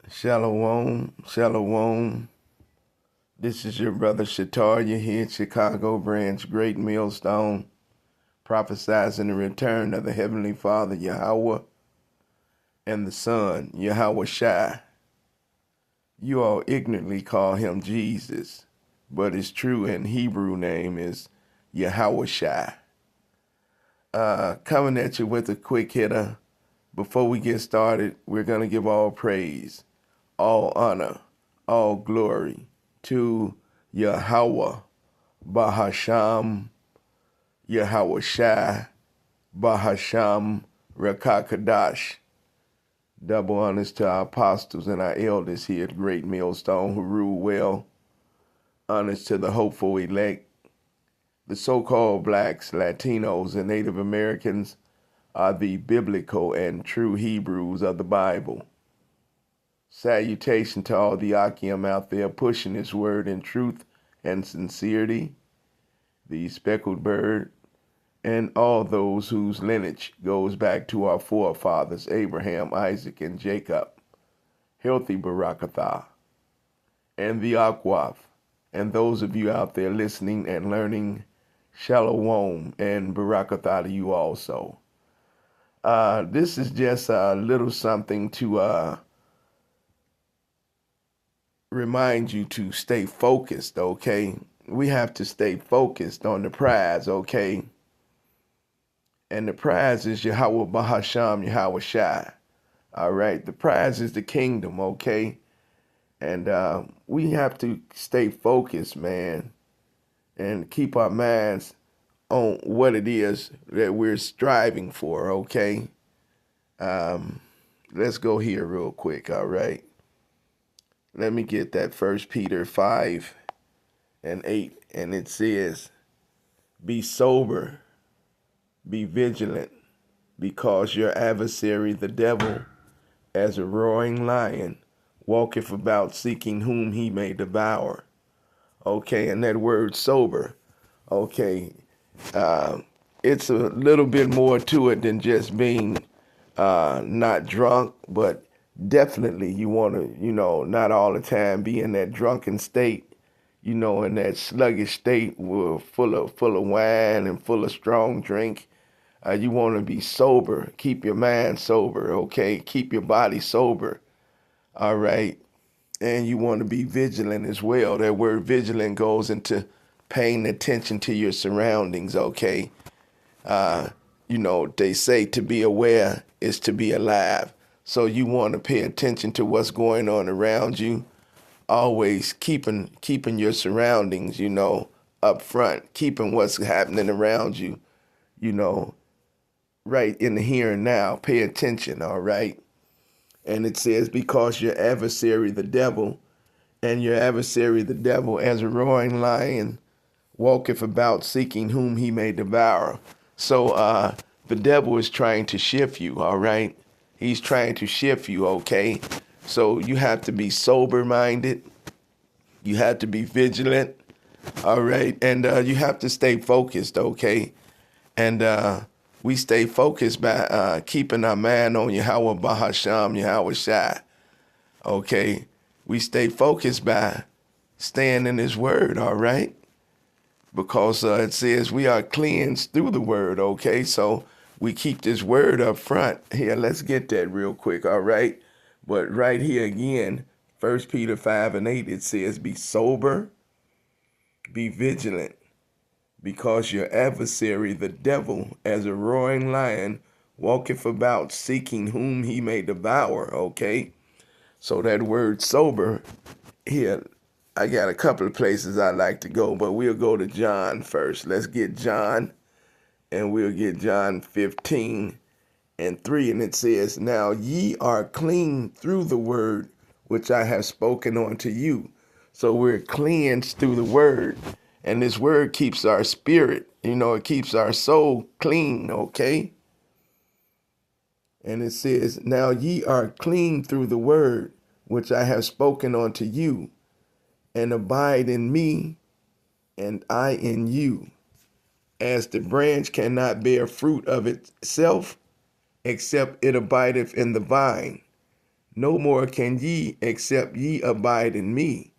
Shalom, shalom. This is your brother Shataria here at Chicago Branch, Great Millstone, prophesizing the return of the Heavenly Father, Yahweh, and the Son, Yahweh Shai. You all ignorantly call him Jesus, but his true and Hebrew name is Yahweh Shai. Coming at you with a quick hitter. Before we get started, we're going to give all praise, all honor, all glory to Yahweh, Bahasham, Yahweh Shai, Bahasham, Rakakadash. Double honors to our apostles and our elders here at Great Millstone who rule well. Honors to the hopeful elect. The so-called blacks, Latinos, and Native Americans are the biblical and true Hebrews of the Bible. Salutation to all the Akim out there pushing his word in truth and sincerity, the speckled bird, and all those whose lineage goes back to our forefathers, Abraham, Isaac, and Jacob, healthy Barakatah, and the Akwaf, and those of you out there listening and learning, Shalom and Barakatah to you also. This is just a little something to remind you to stay focused, okay? We have to stay focused on the prize, okay? And the prize is Yahweh Bahasham, Yahweh Shai. All right, the prize is the kingdom, okay? And we have to stay focused, man, and keep our minds on what it is that we're striving for, okay? Let's go here real quick, all right? Let me get that 1 Peter 5:8, and it says, be sober, be vigilant, because your adversary, the devil, as a roaring lion, walketh about seeking whom he may devour. Okay, and that word sober, okay, it's a little bit more to it than just being not drunk, but definitely you want to, not all the time be in that drunken state, in that sluggish state full of wine and full of strong drink. You want to be sober. Keep your mind sober, okay? Keep your body sober, all right? And you want to be vigilant as well. That word vigilant goes into paying attention to your surroundings, okay? They say to be aware is to be alive. So you want to pay attention to what's going on around you. Always keeping your surroundings, up front. Keeping what's happening around you, right in the here and now. Pay attention, all right? And it says, because your adversary, the devil, and your adversary, the devil, as a roaring lion, walketh about seeking whom he may devour. So the devil is trying to shift you, all right? He's trying to shift you, okay? So you have to be sober-minded. You have to be vigilant, all right? And you have to stay focused, okay? And we stay focused by keeping our mind on Yahweh Bahasham, Yahweh Shai, okay? We stay focused by staying in his word, all right? Because it says we are cleansed through the word, okay? So we keep this word up front. Here, let's get that real quick, all right? But right here again, 1 Peter 5:8, it says, be sober, be vigilant, because your adversary, the devil, as a roaring lion, walketh about seeking whom he may devour, okay? So that word sober, here, I got a couple of places I like to go, but we'll go to John first. Let's get John, and we'll get John 15:3, and it says, now ye are clean through the word which I have spoken unto you. So we're cleansed through the word, and this word keeps our spirit, it keeps our soul clean, okay? And it says, now ye are clean through the word which I have spoken unto you, and abide in me, and I in you. As the branch cannot bear fruit of itself, except it abideth in the vine, No more can ye except ye abide in me.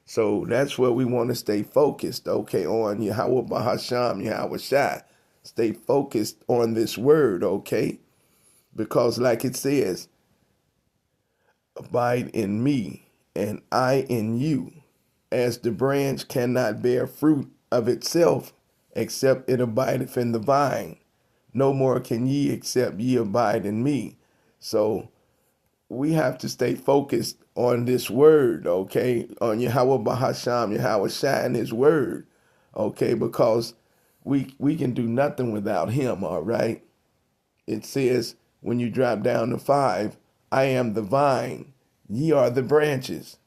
So that's where we want to stay focused, okay, on Yahweh Bahasham, Yahweh Shai. Stay focused on this word, okay? Because like it says, abide in me and I in you, as the branch cannot bear fruit of itself except it abideth in the vine. No more can ye except ye abide in me. So we have to stay focused on this word, okay? On Yahweh Bahasham, Yahweh Shai and his word, okay? Because we can do nothing without him, all right? It says when you drop down to 5, I am the vine, ye are the branches.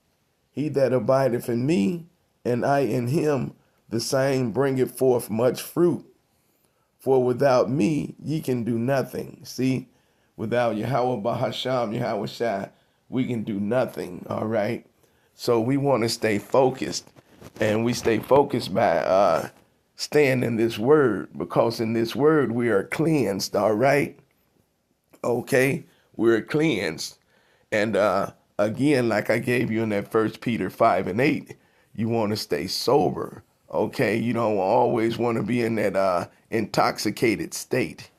He that abideth in me, and I in him, the same bringeth forth much fruit. For without me, ye can do nothing. See, without Yahweh Bahasham, Yahweh Shai, we can do nothing, all right? So we want to stay focused, and we stay focused by staying in this word, because in this word we are cleansed, all right? Okay, we're cleansed. And again, like I gave you in that 1 Peter 5:8, you want to stay sober. Okay, you don't always want to be in that intoxicated state.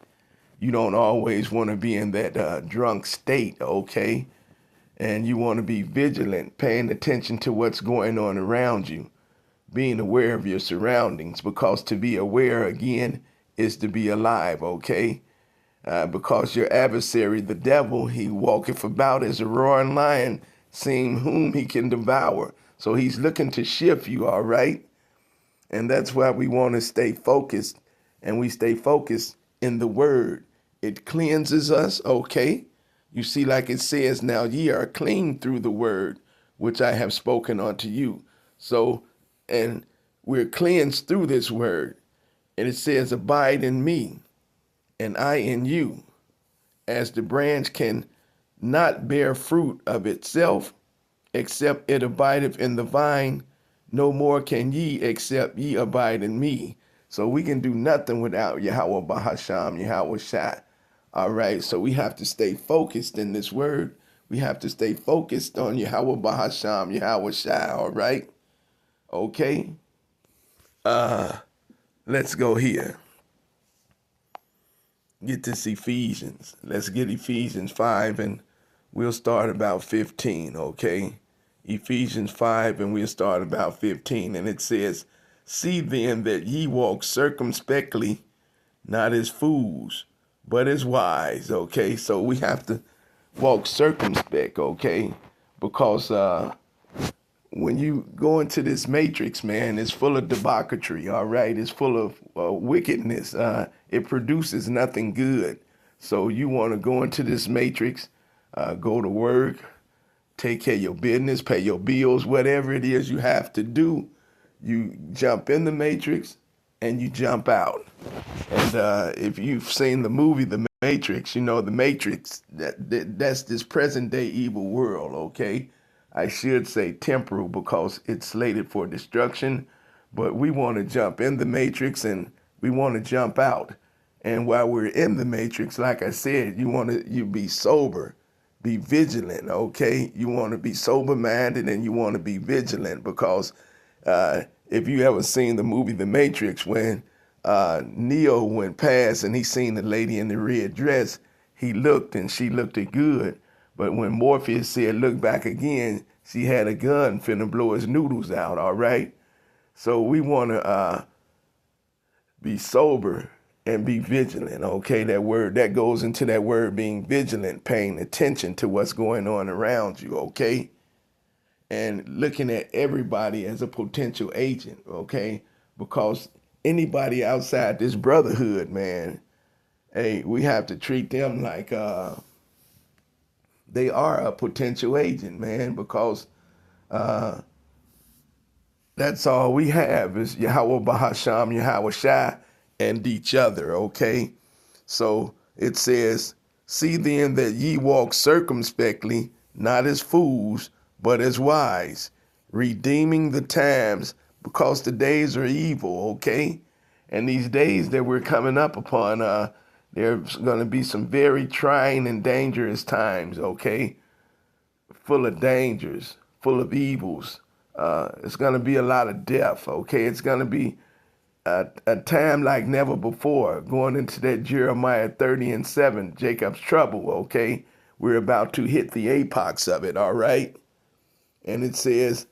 You don't always want to be in that drunk state. Okay, and you want to be vigilant, paying attention to what's going on around you, being aware of your surroundings, because to be aware again is to be alive. Okay, because your adversary, the devil, he walketh about as a roaring lion, seeing whom he can devour. So he's looking to shift you, all right? And that's why we want to stay focused, and we stay focused in the word. It cleanses us, okay? You see, like it says, now ye are clean through the word which I have spoken unto you. So, and we're cleansed through this word. And it says, abide in me, and I in you, as the branch can not bear fruit of itself, except it abideth in the vine, no more can ye except ye abide in me. So we can do nothing without Yahweh Bahasham, Yahweh Shai. All right, so we have to stay focused in this word. We have to stay focused on Yahweh Bahasham, Yahweh Shai, all right? Okay? Let's go here. Get this Ephesians. Let's get Ephesians 5 and we'll start about 15, okay? Ephesians 5 and we'll start about 15. And it says, see then that ye walk circumspectly, not as fools, but as wise, okay? So we have to walk circumspect, okay? Because when you go into this matrix, man, it's full of debauchery, all right? It's full of wickedness. It produces nothing good. So you want to go into this matrix, go to work, take care of your business, pay your bills, whatever it is you have to do. You jump in the matrix and you jump out. And if you've seen the movie The Matrix, you know the Matrix, that's this present day evil world, okay? I should say temporal because it's slated for destruction, but we want to jump in the matrix and we want to jump out. And while we're in the matrix, like I said, you be sober, be vigilant, okay? You want to be sober minded and you want to be vigilant because if you ever seen the movie The Matrix, when Neo went past and he seen the lady in the red dress, he looked and she looked good. But when Morpheus said, look back again, she had a gun finna blow his noodles out, all right? So we want to be sober and be vigilant, okay? That word, that goes into that word being vigilant, paying attention to what's going on around you, okay? And looking at everybody as a potential agent, okay? Because anybody outside this brotherhood, man, hey, we have to treat them like they are a potential agent, man, because that's all we have is Yahweh Bahasham, Yahweh Shai, and each other, okay? So it says, see then that ye walk circumspectly, not as fools, but as wise, redeeming the times, because the days are evil, okay? And these days that we're coming up upon, there's going to be some very trying and dangerous times, okay? full of dangers, full of evils. It's going to be a lot of death, okay? It's going to be a time like never before, going into that Jeremiah 30:7, Jacob's trouble, okay? We're about to hit the apex of it, all right? And it says,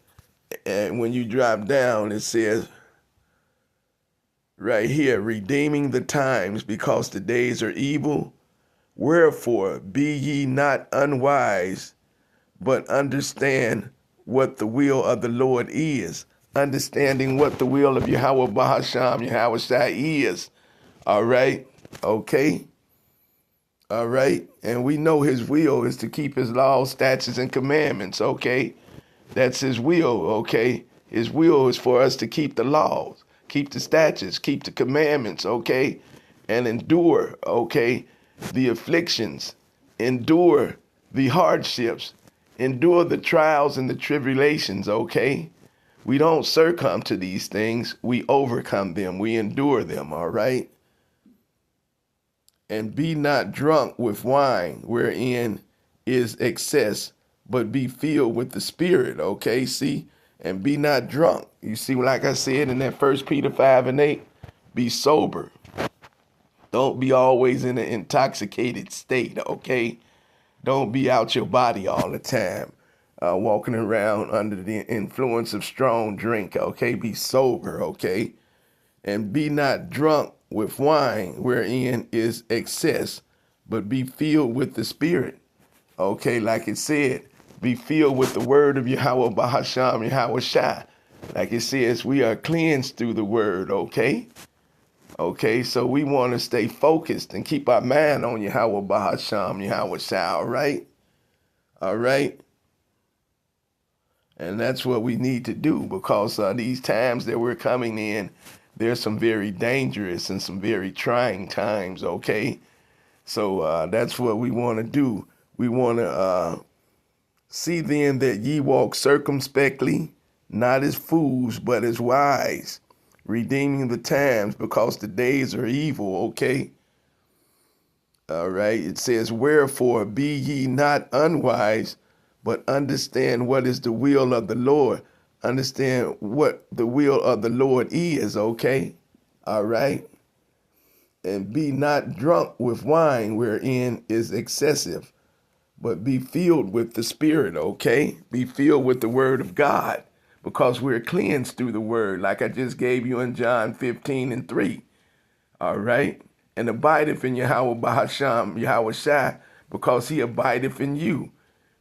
and when you drop down, it says right here, redeeming the times because the days are evil. Wherefore, be ye not unwise, but understand what the will of the Lord is. Understanding what the will of Yahweh Bahasham, Yahweh Shai is. All right? Okay? All right? And we know his will is to keep his laws, statutes, and commandments. Okay? That's his will. Okay? His will is for us to keep the laws, keep the statutes, keep the commandments. Okay? And endure. Okay? The afflictions, endure the hardships, endure the trials and the tribulations, okay? We don't succumb to these things. We overcome them. We endure them, all right? And be not drunk with wine, wherein is excess, but be filled with the Spirit, okay? See? And be not drunk. You see, like I said in that 1 Peter 5:8, be sober. Don't be always in an intoxicated state, okay? Don't be out your body all the time, walking around under the influence of strong drink, okay? Be sober, okay? And be not drunk with wine, wherein is excess, but be filled with the Spirit, okay? Like it said, be filled with the word of Yahweh Bahasham, Yahweh Shai. Like it says, we are cleansed through the word, okay? Okay, so we want to stay focused and keep our mind on Yahweh Bahasham, Yahweh Shai, all right? All right? And that's what we need to do because these times that we're coming in, there's some very dangerous and some very trying times, okay? So that's what we want to do. We want to see then that ye walk circumspectly, not as fools, but as wise, redeeming the times because the days are evil, okay? All right, it says, wherefore be ye not unwise, but understand what is the will of the Lord. Understand what the will of the Lord is, okay? All right? And be not drunk with wine wherein is excessive, but be filled with the Spirit, okay? Be filled with the word of God because we're cleansed through the word, like I just gave you in John 15:3. All right? And abideth in Yahweh Bahasham, Yahweh Shai, because he abideth in you.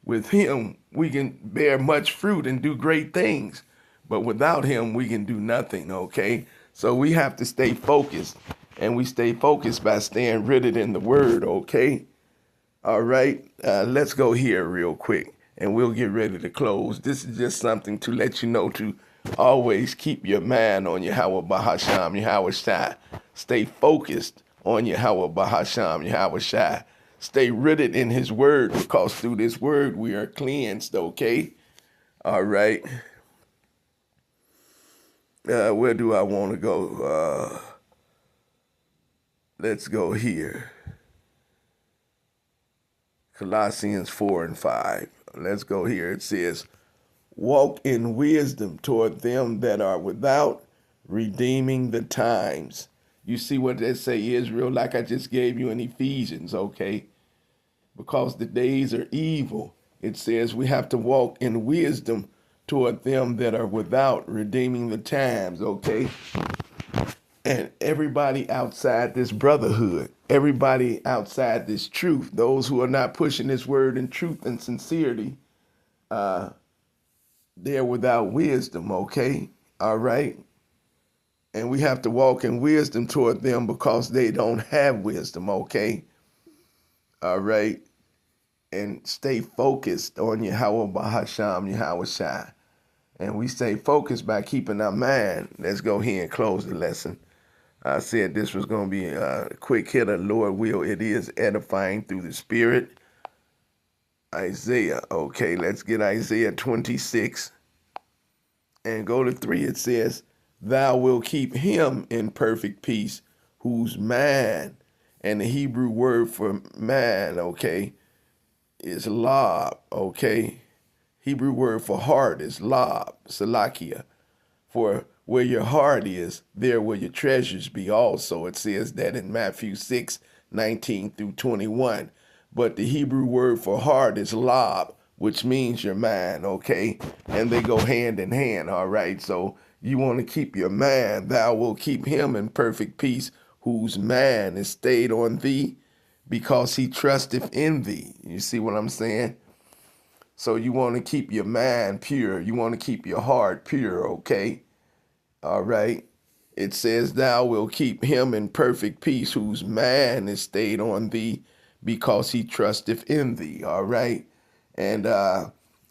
With him, we can bear much fruit and do great things. But without him, we can do nothing, okay? So we have to stay focused. And we stay focused by staying rooted in the word, okay? All right, let's go here real quick. And we'll get ready to close. This is just something to let you know to always keep your mind on Yahweh Bahasham, Yahweh Shai. Stay focused on Yahweh Bahasham, Yahweh Shai. Stay rooted in his word because through this word we are cleansed, okay? All right. Where do I want to go? Let's go here. Colossians 4:5. Let's go here. It says, walk in wisdom toward them that are without, redeeming the times. You see what they say, Israel, like I just gave you in Ephesians, okay? Because the days are evil. It says we have to walk in wisdom toward them that are without, redeeming the times, okay? And everybody outside this brotherhood, everybody outside this truth, those who are not pushing this word in truth and sincerity, they're without wisdom, okay? All right? And we have to walk in wisdom toward them because they don't have wisdom, okay? All right? And stay focused on Yahweh Bahasham, Yahweh Shai. And we stay focused by keeping our mind. Let's go here and close the lesson. I said this was going to be a quick hitter. Lord will, it is edifying through the Spirit. Isaiah. Okay, let's get Isaiah 26 and go to 3. It says, thou wilt keep him in perfect peace, whose mind, and the Hebrew word for mind, okay, is lab, okay? Hebrew word for heart is lab, salakia. For where your heart is, there will your treasures be also. It says that in Matthew 6:19 through 21. But the Hebrew word for heart is lab, which means your mind, okay? And they go hand in hand, all right? So you want to keep your mind. Thou will keep him in perfect peace, whose mind is stayed on thee, because he trusteth in thee. You see what I'm saying? So you want to keep your mind pure. You want to keep your heart pure, okay? All right. It says, thou will keep him in perfect peace, whose mind is stayed on thee, because he trusteth in thee. All right. And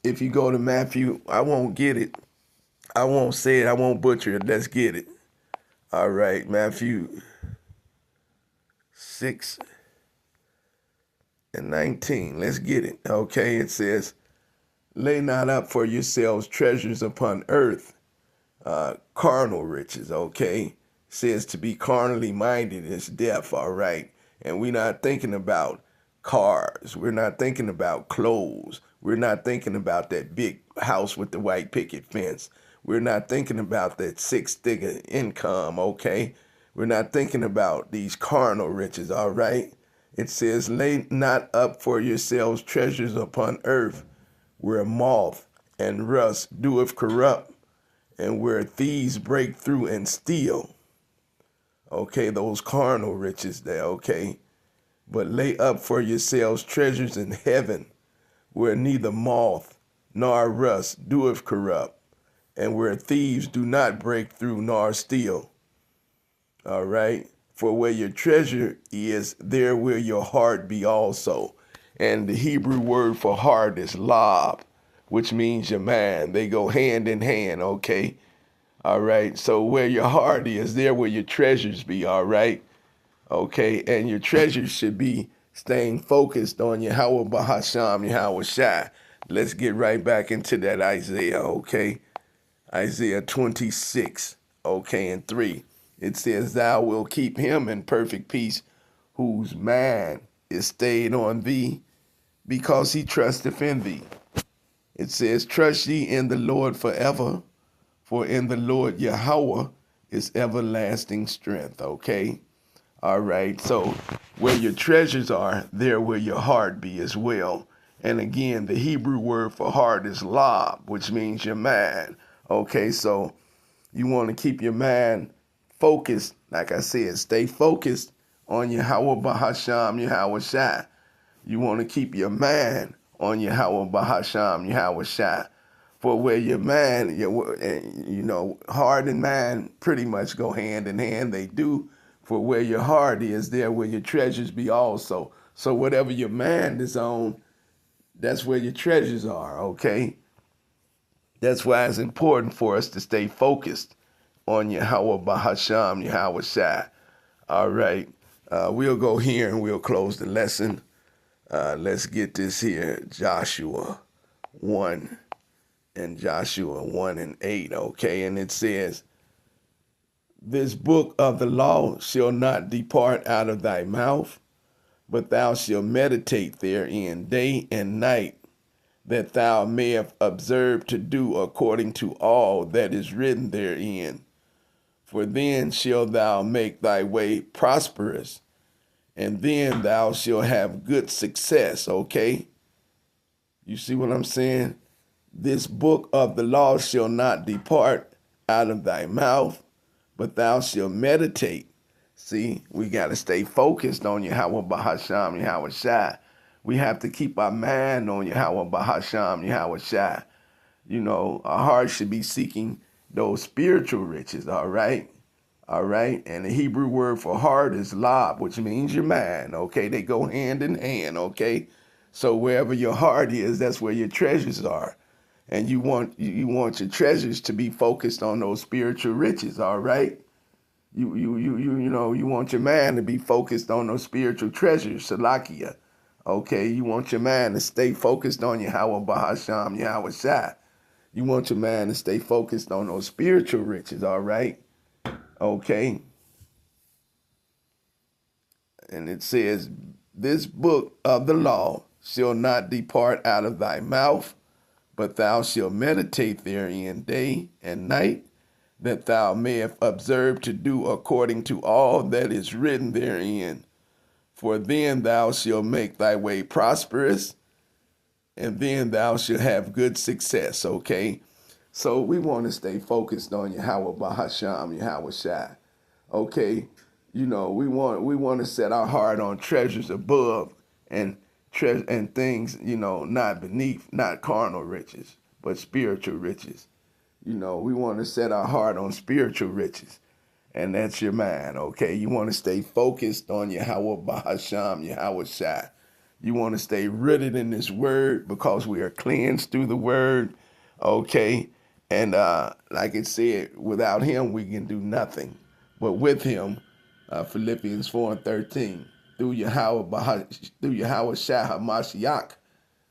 if you go to Matthew, I won't get it. I won't say it. I won't butcher it. Let's get it. All right. Matthew 6:19. Let's get it. Okay. It says, lay not up for yourselves treasures upon earth, carnal riches, okay? Says to be carnally minded is death, all right? And we're not thinking about cars. We're not thinking about clothes. We're not thinking about that big house with the white picket fence. We're not thinking about that six-figure income, okay? We're not thinking about these carnal riches, all right? It says, lay not up for yourselves treasures upon earth, where moth and rust doeth corrupt, and where thieves break through and steal. Okay, those carnal riches there, okay? But lay up for yourselves treasures in heaven, where neither moth nor rust doeth corrupt, and where thieves do not break through nor steal. All right? For where your treasure is, there will your heart be also. And the Hebrew word for heart is lab, which means your mind. They go hand in hand, okay? All right. So where your heart is, there will your treasures be. All right. Okay. And your treasures should be staying focused on Yahweh Bahasham, Yahweh Shai. Let's get right back into that Isaiah. Okay. Isaiah 26. Okay. And 3. It says, thou wilt keep him in perfect peace, whose mind is stayed on thee, because he trusteth in thee. It says, trust ye in the Lord forever, for in the Lord Yahweh is everlasting strength, okay? All right, so where your treasures are, there will your heart be as well. And again, the Hebrew word for heart is lab, which means your mind. Okay, so you want to keep your mind focused. Like I said, stay focused on Yahweh Bahasham, Yahweh Shai. You want to keep your mind on Yahweh Bahasham, Yahweh Shai. For where your mind, heart and mind pretty much go hand in hand. They do. For where your heart is, there will your treasures be also. So whatever your mind is on, that's where your treasures are, okay? That's why it's important for us to stay focused on Yahweh Bahasham, Yahweh Shai. All right. We'll go here and we'll close the lesson. Let's get this here. Joshua 1 and Joshua 1 and 8, okay? And it says, this book of the law shall not depart out of thy mouth, but thou shalt meditate therein day and night, that thou mayest observe to do according to all that is written therein. For then shalt thou make thy way prosperous, and then thou shalt have good success, okay? You see what I'm saying? This book of the law shall not depart out of thy mouth, but thou shalt meditate. See, we got to stay focused on Yahweh Bahasham, Yahweh Shai. We have to keep our mind on Yahweh Bahasham, Yahweh Shai. You know, our heart should be seeking those spiritual riches, all right? All right? And the Hebrew word for heart is lab, which means your mind, okay? They go hand in hand, okay? So wherever your heart is, that's where your treasures are. And you want your treasures to be focused on those spiritual riches, all right? You want your mind to be focused on those spiritual treasures, Salakia. Okay, you want your mind to stay focused on Yahweh Bahasham, Yahweh Shai. You want your mind to stay focused on those spiritual riches, all right? Okay. And it says, this book of the law shall not depart out of thy mouth, but thou shalt meditate therein day and night, that thou mayest observe to do according to all that is written therein. For then thou shalt make thy way prosperous, and then thou shalt have good success, okay? So we want to stay focused on Yahweh Bahasham, Yahweh Shai, okay? You know, we want to set our heart on treasures above and and things, you know, not beneath, not carnal riches, but spiritual riches. You know, we want to set our heart on spiritual riches, and that's your mind, okay? You want to stay focused on Yahweh Bahasham, Yahweh Shai. You want to stay rooted in this word because we are cleansed through the word, okay? And like it said, without him, we can do nothing. But with him, Philippians 4:13, through Yahweh Shai HaMashiach,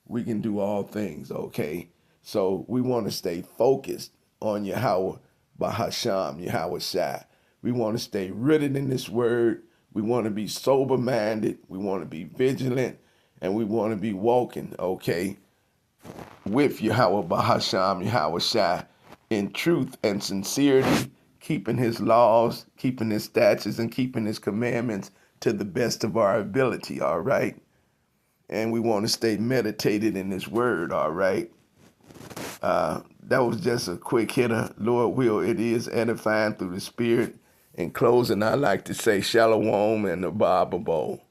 we can do all things, okay? So we want to stay focused on Yahweh Bahasham, Yahweh Shai. We want to stay rooted in this word. We want to be sober-minded. We want to be vigilant. And we want to be walking, okay, with Yahweh Bahasham, Yahweh Shai, in truth and sincerity, keeping his laws, keeping his statutes, and keeping his commandments to the best of our ability, all right? And we want to stay meditated in his word, all right? That was just a quick hitter. Lord will, it is edifying through the Spirit. In closing, I like to say shalom and the Bible bowl.